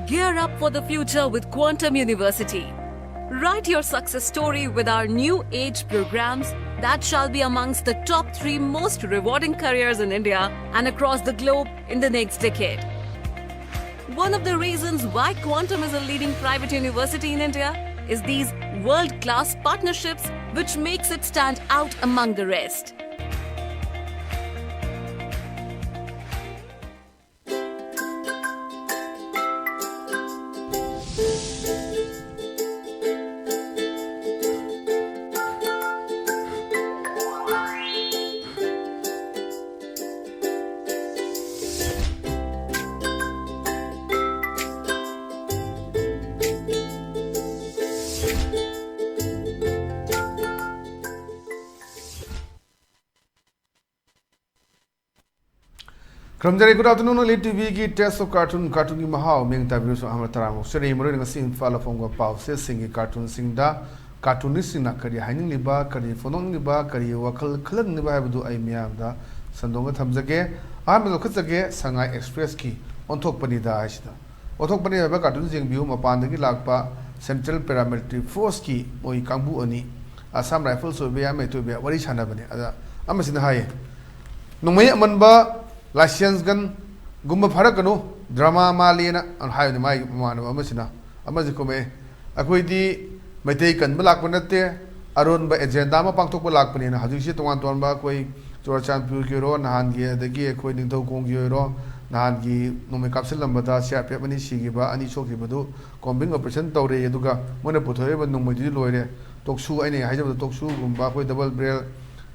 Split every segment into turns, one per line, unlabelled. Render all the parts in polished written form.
Gear up for the future with Quantum University. Write your success story with our new age programs that shall be amongst the top 3 most rewarding careers in India and across the globe in the next decade. One of the reasons why Quantum is a leading private university in India is these world-class partnerships which makes it stand out among the rest.
Good afternoon, Elite TV ki test of cartoon ki mahao meng tabiru so hamar taramo sere imro nga sin fala fonga pau se singi cartoon singda cartoonist singna kari haning liba kari fonong liba kari wakal khalang liba habdu ai miyam da sandonga thamjage amelo khachage Shanghai Express ki onthok pani da aisida onthok pani ba cartoon sing view mapan dagi lakpa Central Paramilitary Force ki moi kangbu ani Assam Rifles so be ame to be wari chana bane ada amasina haye nongmai amanba license gan gumba farakano drama malena an hayne mai mano amasina amaji kome akoidi maitei kan balak panate aron ba agenda ma pangtok balak panena hajisi tongan ton ba koi chorchan pur ki ro nahan gi adagi koi ningthau kong gi ro nahan gi nome kapsel lambada CRPF ani sigi ba ani soki badu combing operation tawre eduga mona puthore ba nongmai di loire toksu aine haijab toksu gumba koi double barrel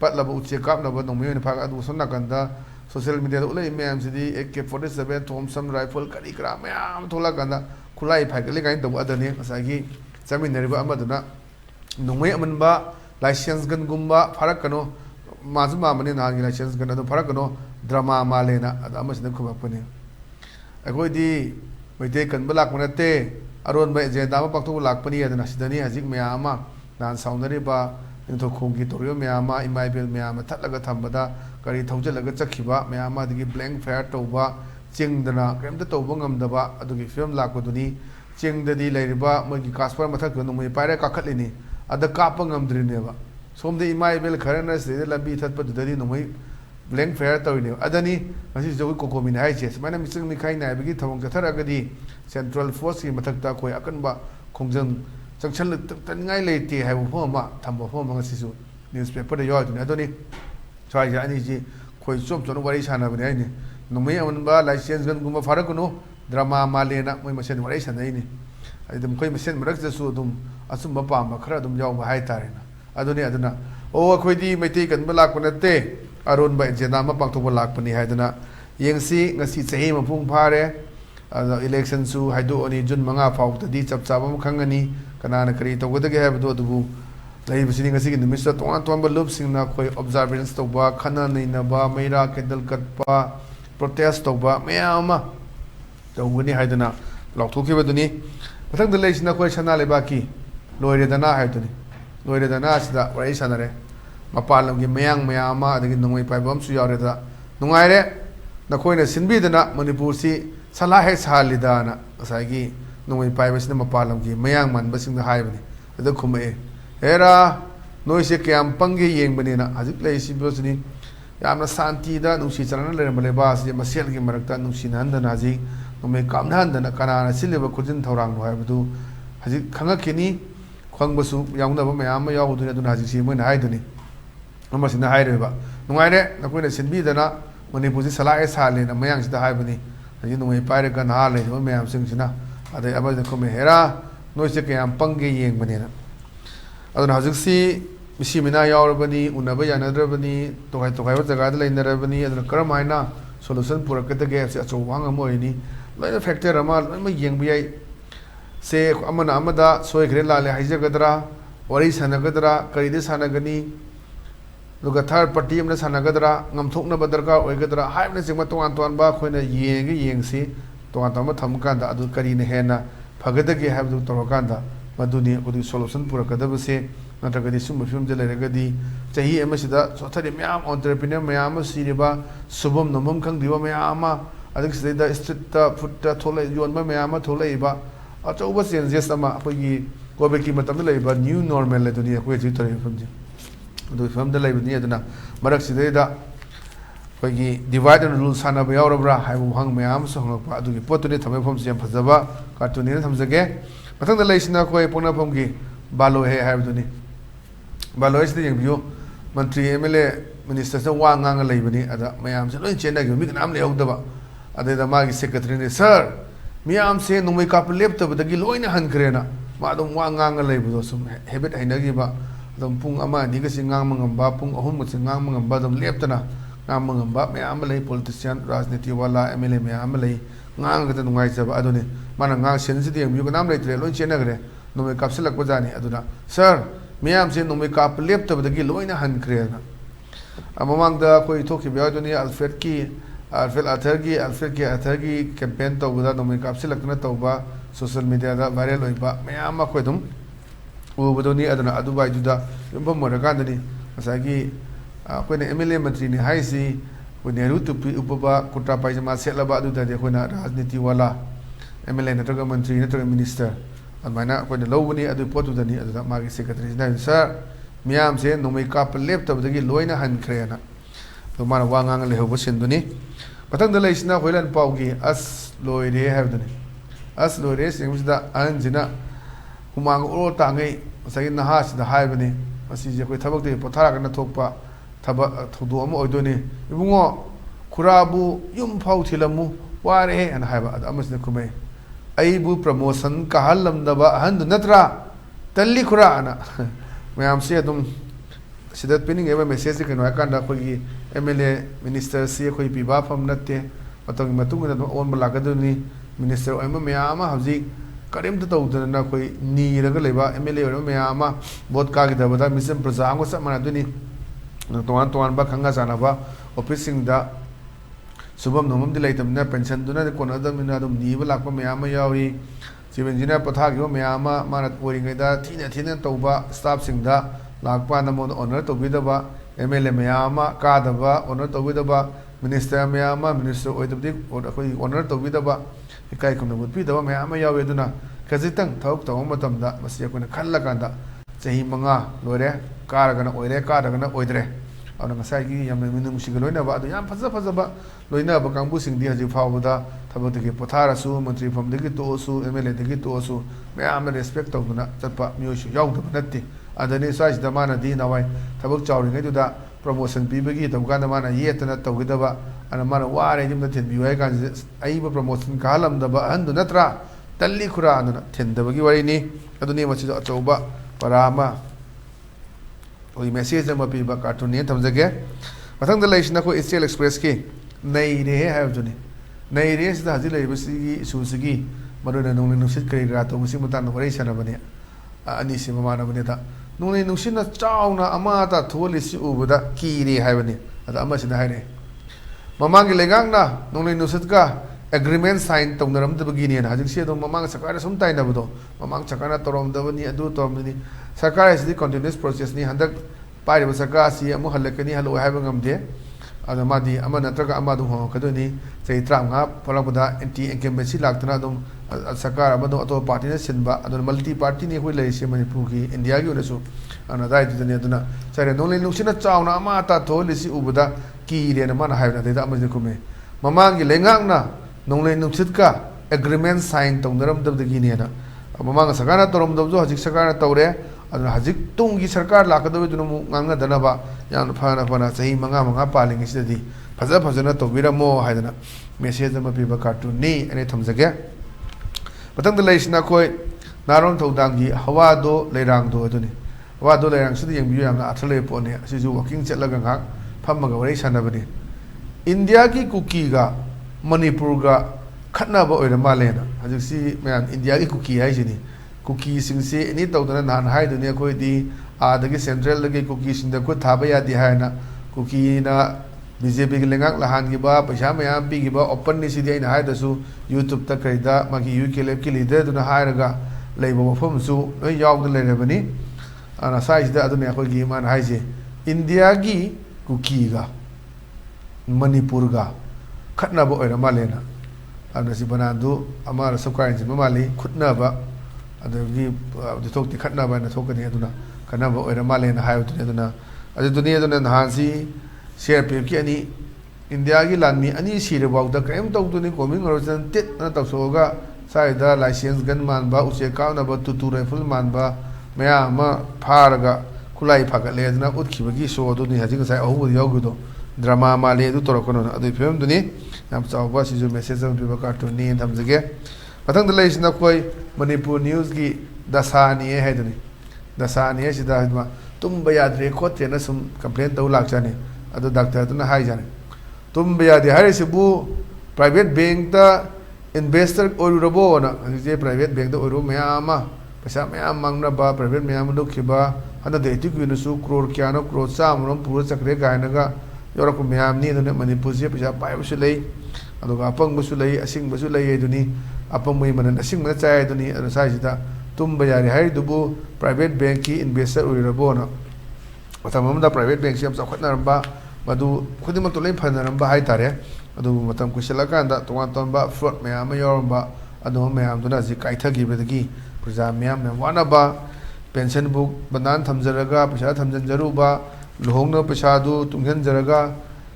patlaba uche kap na ba nongmai ne phaga adu sonna kanda social media ulai ma'am sidi AK47 Thompson rifle kari kra ma'am thola kanda khulai phai le gain tabu adani asagi chamin neriba amaduna nongmai amanba license gan gumba farak kano mazuma mani na gi license gan adu farak kano drama malena amasina khubakpani agodi maite kan balak manate aron ba agenda ma pakto lakpani adana sidani hajik ma'am nan saunari ba into khongi torio ma'am imaibel ma'am thatlaga thambada kari thaujallaga chakhiba ma'am adigi blank fire tawba chingdana kemta tawba ngamdaba adugi film lakuduni chingdadi leiriba mogi kasper mathak no moi paire kakhatlini ada kapa ngamdrineba somde imaibel kharana se lambi thatpa dudadi no moi blank fire tawine adani masi jogi kokomin haiche mana mising mi khai na bigi thawang catharagadi Central Force ki mathakta koi akanba khongjang changchal tangai leite haibu phoma thamba phoma ngasisu newspaper da yoduni adoni chai ani ji khoi chom chon wari sana bane ai ni nomai amanba license gan gumba farakunu drama malena moi masen wari sana ai ni adum khoi masen marak jasu dum asumba pamba khara dum yaw ba hai tare na adoni aduna o khoi di meitei kan balak panate aron ba jena ma pangthok balak pani haidana yengsi ngasi chahi mapung phare election su haidu ani jun manga faw tadi chap chap am khangani kanana kari tawgadage habdu adubu lai bisini ngasi nimisa tongan tonba loop singna khoi observance toba khana neina ba meira kendal katpa protest toba mayama tawgani haidana laukthokhi baduni mathang dalai sina khoi sana leba ki loire dana haiduni loire dana sida wai sanare mapalam gi mayang mayama adagi nongoi paibam su yare da nungaire na khoina sinbi dana manipur si sala he salidana asagi nongoi paibasina mapalam gi mayang man basingda haibani adu khumai era noise kyam pange yengbani na hajik lei sibosni yamna santi da nusi charana le male bas je masel gi marakta nusi nanda naji nome kamna handana kanana sileba khujin thorang no haibdu hajik khanga kini khangbasu yaungna ba mayam ma yawu duna duna hajik si moina haiduni amasina haireba nungaire nakoina sinbi dana manipur si sala e sale na mayang sida haibani hajik nome paire kan ha le mayam singsina adai abaj ko me hera noise kyam pange yengbani na aduna hajiksi misimina yaurabani unaba yanadrabani tokai tokai wa jaga da leinarabani aduna karamaina solution purakadage se acho wanga moini loina factor ama loina yengbu yai se amana amada soi gre lale haijagadra wari sanagadra karide sanagani luga third party amna sanagadra ngamthokna badarka oigadra haibna singma tongan ton ba khoina yengsi tongan tama thamkanda adu karine hena phagadage habdu torokanda maduni odi solution purakadabase natragadi sum film de leragadi chahi emasida sothari myam entrepreneur myam siriba subam namam khang diwa myam अदक सिदा street foot थोले योन मा ma'am थोले बा अचौबा changes अमा अखोगी Covid की मतलब लेबा new normal ले दुनिया को जी तरे फम जी दो फम द लेबनी अदना मरक सिदा अखोगी डिवाइड एंड रूल साना बा यावरबरा हाइबु हंग मैम सोंगपा अदुगी पोतुनि थमे फम जी फजबा कार्टून ने थमजगे मथंग द लेसिना कोई पोना फम की बालो है हाइबुनि बालो इस यंबियो मंत्री एमएलए मिनिस्टर से वा ngang लेबनी अदा मैम से लोइन चेना गी मिक नाम ले औदबा अदे मागी सेक्रेटरी ने सर मियाम से नुमै काप लेप्तबदगी लोइन हनख्रेना मा दम वा ngang लेबदो सुम हेबिट हैनगिबा दम पुंग अमा निग सि ngang मंगबा पुंग अहुम से ngang मंगबा दम लेप्तना ngang मंगबा मैम ले पॉलिटिशियन राजनीति वाला एमएलए मैम ले ngang गत नुंगाइ जबा अदुने माना ngang सेंसिटिव यंबियो नाम लेत्रे लोइन चेनागरे नुमै काप से लकबा जानी अदुना सर मियाम से नुमै काप लेप्तबदगी लोइन हनख्रेना ममांग कोई थोखिबयादुनी अल्फ्रेड की अल्फ्रेड की कैंपेन तौबदा नोमी कापसिलकना तौबा सोशल मीडिया दा वायरल होइबा मयाम अखोय दुम उबदोनी अदना अदुबाइजुदा युम्बम मरकांदनी मसागी अखोयने एमएलए मंत्री ने हाइसी कोई नेहरू टुपी उपबा कुटा पाइजमा सेलबा अदुदादि अखोयना राजनीति वाला एमएलए नत्रगा मंत्री नत्रगा मिनिस्टर अदमाइना अखोयने लौबनी अदु पोतुदनी अदुदा मागी सेक्रेटरी ना सर मियाम से नोमी काप लेप्तबदगी लोइना हनख्रेना तो माना वा ngang लेहबो सिन्दुनी पतंग दलेसिना होइलन पाउगी अस लोइरे हैबदनी अस लोइरे सिंगसिदा अनजिना हुमांग ओ तांगै सगी नहा सिदा हाइबनी मसी जे कोई थबक दे पोथारा कना थोकपा थबा थुदो अम ओइदोनी इबुंगो खुराबु युम फाउ थिलमु वारे अन हाइबा अमसिना कुमै अइबु प्रमोशन कहलमदबा हंद नत्रा तल्ली खुरा अना मैम से अदम सिदत पिनिंग एबा मेसेज के नोया कांदा खोगी एमएलए मिनिस्टर से खोई पिबा फम नते मतंग मतुंग न ओन बलागदुनी मिनिस्टर एम मैम हजि करिम त तौदना खोई नीरग लेबा एमएलए और मैम वोट कागिदबदा मिसम प्रजा को समनादुनी तोवान तोवान बा खंगा जानबा ऑफिस सिंग दा सुबम नोमम दिलाइतमना पेंशन दुना कोनदमिना दम नीबा लाकपा मैम यावी चीफ इंजीनियर पथागियो मैम माना ओरिंगैदा थीना तौबा स्टाफ सिंग दा लाकपा नमोन ऑनर तौबिदबा एमएलए मैम कादबा ऑनर तौबिदबा मिनिस्टर मैम मिनिस्टर ओइदबदि अखोई ऑनर तौबिदबा इकाई कुन बुद्बिदबा मैम यावे दुना खजितंग थौक तौ मतमदा मसी कोन खल्लकांदा चही मंगा लोरे कारगना ओइरे कारगना ओइद्रे अन ngसाigi yam minung sigaloina ba yam faza ba loina ba kangbu singdi haji phawda thabodigi pothara su mantri famdigi to su mla digi to su me am respect tawna chapa myosu yawda natti adani size da mana di nawai thabok chawri ngai du da promotion pibagi tawgana mana yetana tawgidaba ana mana ware jimna thin biwai kan ai ba promotion kalam da ba handu natra talli khura anuna thendabagi wari ni aduni machi achauba parama ओई message अमा पीबा cartoon ने थमजगे मथंग दलेसिना को HL express की नई रे हैबजुनी नई रे सिदा हजि लेबसी सुसगी मरुना नोंनि नुसित करिग्रा तो मुसि मुतान होरै सनबने अनि से ममानबने ता नोंनि नुसिना चाउना अमा ता थोलिसि उबदा कीरे हैबने अदा अमा सिदा हैरे ममांग लेगांगना नोंनि नुसित का एग्रीमेंट साइन तौनरमदबगी ने हजि से दो ममांग सरकार सम ताइनबदो ममांग सरकार तोरमदबनी अदु तोरमदनी सरकार is continuous process ni handak पाइब सरकार से अमु हलकनी हलो हाइब ngamde ada madi ama natraga ama du ho kadoni sei tranga polabada anti incumbency laktana dum सरकार अमदो अतो पार्टी ने सिनबा अदो मल्टी पार्टी ने होई लेसे मणिपुर की इंडिया की ओनसु अना दाइ दिने अदुना सरे नोले नुसिना चाउना अमा ता थोलिसि उबदा की रेन मन हाइबना देदा अमजे कुमे ममांगी लेंगांगना नोले नुसित का एग्रीमेंट साइन तौनरम दबदगी नेना ममांग सरकार तोरम दबजो हजिक सरकार तौरे अदुना हजिक तुंगी सरकार लाकदबे दुनमु ngang दनबा यान फना फना सही मंगा मंगा पालिंग सिदि फजा फजना तौबिरमो हाइदना मेसेज अमा पिबा कार्टून नि अने थमजगे पतंग लेसिना कोई नारों थौदांगी हवादो लेरांगदो अदुनि हवादो लेरांग सिदि यंबियो यामना अथले पोने सिजु वॉकिंग चलगा ngak फमगा वरै सनबनि इंडिया की कुकी गा मणिपुर गा खतनाबा ओइरा मालेना हजिसी मयाम इंडिया की कुकी हाइसिनि कुकी सिंगसे एनी तौदना नान हाइदुनि अखोइदि आदगी सेंट्रल दगी कुकी सिंदा को थाबा यादि हायना कुकी ना बीजेपी के लेंगाक लहान की बा पैसा मयाम पी की बा ओपन नि सिदि आइना हाइदसु यूट्यूब तक करिदा मागी यूकेलेब की लीडर दुना हायरगा लेबो मफमसु लै यावद लेरेबनि अना साइजदा अदुनि अखोइगी मान हाइजे इंडिया की कुकी गा मणिपुर गा खटनाब मालेना अब बनादू सबकाइन से माली खुटनाब अदोक्ति खटनाब थोकनी खटनाब मालेना है नहासी CRPF की अनी इंडिया की लानी अनी सिरबाउद कम तौदनी combing tit तौसोगा Saida licence gun मानब उचे काउनब तुतु राइफल मानब मैम फारगा खुलाई फागले उठीबी शोदनी हजिंग अहूब यौगदो ड्रामा माले तौरकनो फिल्मदनी चाव मेसेज पीब कार्टूनी थमजगे मथंग लेना कोई मणिपुर न्यूज़ की दशानी है दशानी तुम याद्रे खोटेना सूम कंप्लेन तौ लाचाने डॉक्टर है जाने तुम यादे है प्राइवेट बैंक इन्वेस्टर होरबोजे प्राइवेट बैंक मैम पैसा मैम मांगनब प्राइवेट मैम लुखिब हंदू क्रोर क्या क्रोर चामर पूरा चक्रे गायनगा यौरक मैमनी मनपुर से पैसा पाइबसु अपंगबसु असिंगबसु अपंग मनन असिंग चायदनी साइदा तुम यारे है प्राइवेट बैंक की इन्वेस्टर होरबोना मतलब प्राइवेट बैंक से चौखटनरब मधु खुद लोई फनरब है कुशलकान तोान तोब फ्रॉड मैम यौरब मैम हजी कायथगी प्रजा मैम वानब पेंशन बुक बनान थमजरगा पैसा थमजरूब लुहोंग पैसा तुंगजरगा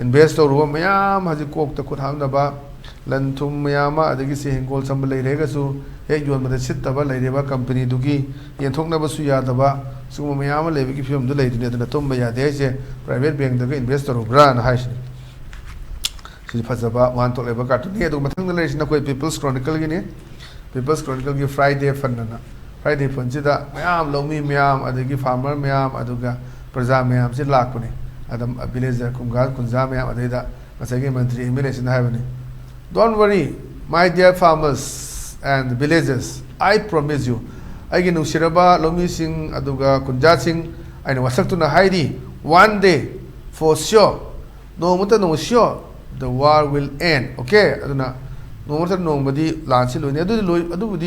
इन्वेस्ट तौर मैम हजी कोक खुद हांगनब लन थुम मैम से हिंगोल चंब लेरेगसु हेक योनबद सितब लेरेबा कंपनी दुगी येंथोकनबसु यादब सुगम मैम लेबगी फिल्म लेदुने तुम यादे से प्राइवेट बैंक दग इन्वेस्ट तौरब्रान फजब वन तोलेब कार्टूनी मथंग लेना कोई पीपल्स क्रॉनिकल की पीपल्स क्रॉनिकल की फ्राइडे फन फ्राइडे फन से मैम लौमी मैम फार्मर मैम प्रजा मैम से लापने विलेजर कुंगा कुंजा मैम अदे मंत्री MLA है don't worry my dear farmers and villagers I promise you I नुसिरब लौमी कुंजा वसक्तुना वन डे फॉर श्योर नोमत no sure the war will end okay aduna nomata nomadi lansi loine adu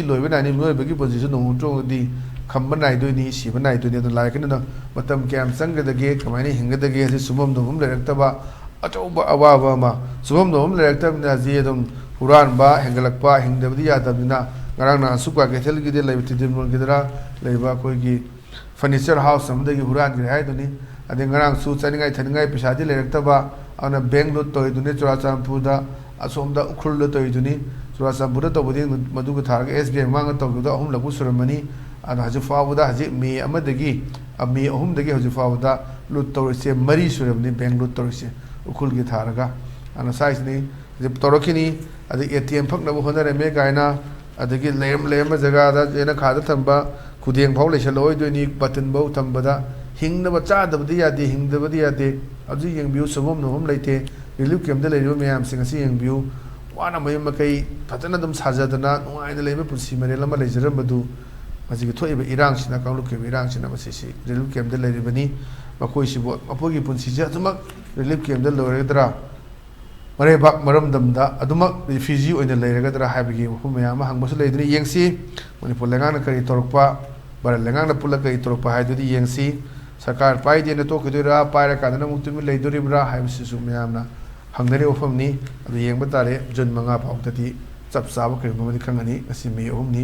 loiba nani loibagi position no to di khamba nai do ni siba nai do ni like na matam kyam sanga dage kamani hinga dage hasi subam dom lerakta ba achoba awaba ma subam dom lerakta na ji dum huran ba hengalak ba hingdabdi yadabina ngarang na suka ke thel gi de leibti dimon gidra leiba koi gi furniture house samdagi huran gi hai do ni ade ngarang su chaningai thaningai pisa di lerakta ba ana bank lut toy dune churachandpurda asomda ukhul toy dune churachandpurda tobudi madu ka thar SBI mang to da ahum labu suramani ana haju fawda haji me amadagi me ahum dagi haju fawda lut toy se mari suramani bank lut toy se ukhul gi tharaga ana size ni je torokini adi ATM phak na honare me gaina adagi lem jaga da ena khada thamba khudeng phau lesaloi doini button bau thambada हिंगनब चादबदी यादे हिंगदबदी यादे अजु यंगबिउ सबम नोम लेते relief camp लेरिबो ma'am सिंग असि यंगबिउ वाना मयम मकई फतना दम साजदना नुआइना लेबे pussy मरेल अमा लेजरबदु मजिग थोइबे इरांग सिना कांगलु के इरांग सिना मसिसि रिलीफ कैम्प लेरिबनी मकोइ सिबो मपोगी पुंसी जे अदुमक रिलीफ कैम्प लोरेदरा मरे बाक मरम दमदा अदुमक रिफ्यूजी ओइना लेरगदरा हाबिगी मफु मैम हंगबसु लेदनी यंगसी मणिपुर लेंगाना करी तोरकपा बर लेंगाना पुला करी तोरकपा हाइदुदी यंगसी सरकार पाइदे तो कदरा पायरा कादना मुक्तुम लेदोरिब्रा हाइबसिसु मैमना हंगदरे ओफमनी अब येंब तारे जुन 5 फाउतती चप चाब करिमदि खंगनी असि मे ओहमनी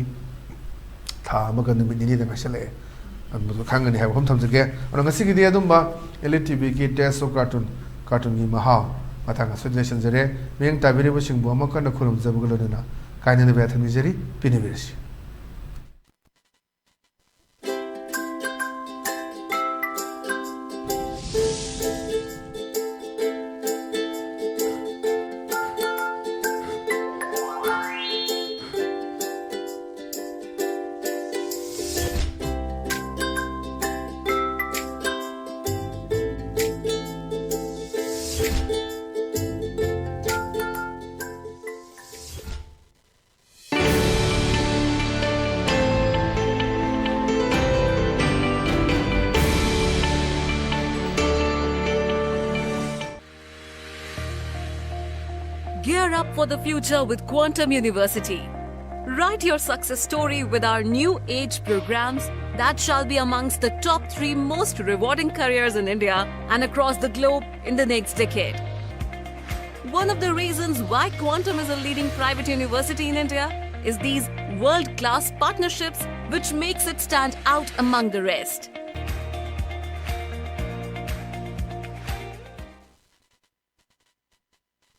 था मग निमिनि द ngसले अब खंगनी हाइब हम थमजगे और ngसिगिदि अदुमबा LTV की टेस्ट ऑफ कार्टून की महाव मथांग सजेशन जरे मेंग ताबिरिबो सिंगबो मकन खुरुम जबगलना काइने बेथनि जरी पिनिबेसि
Gear up for the future with Quantum University. Write your success story with our new age programs that shall be amongst the top 3 most rewarding careers in India and across the globe in the next decade. One of the reasons why Quantum is a leading private university in India is these world-class partnerships which makes it stand out among the rest.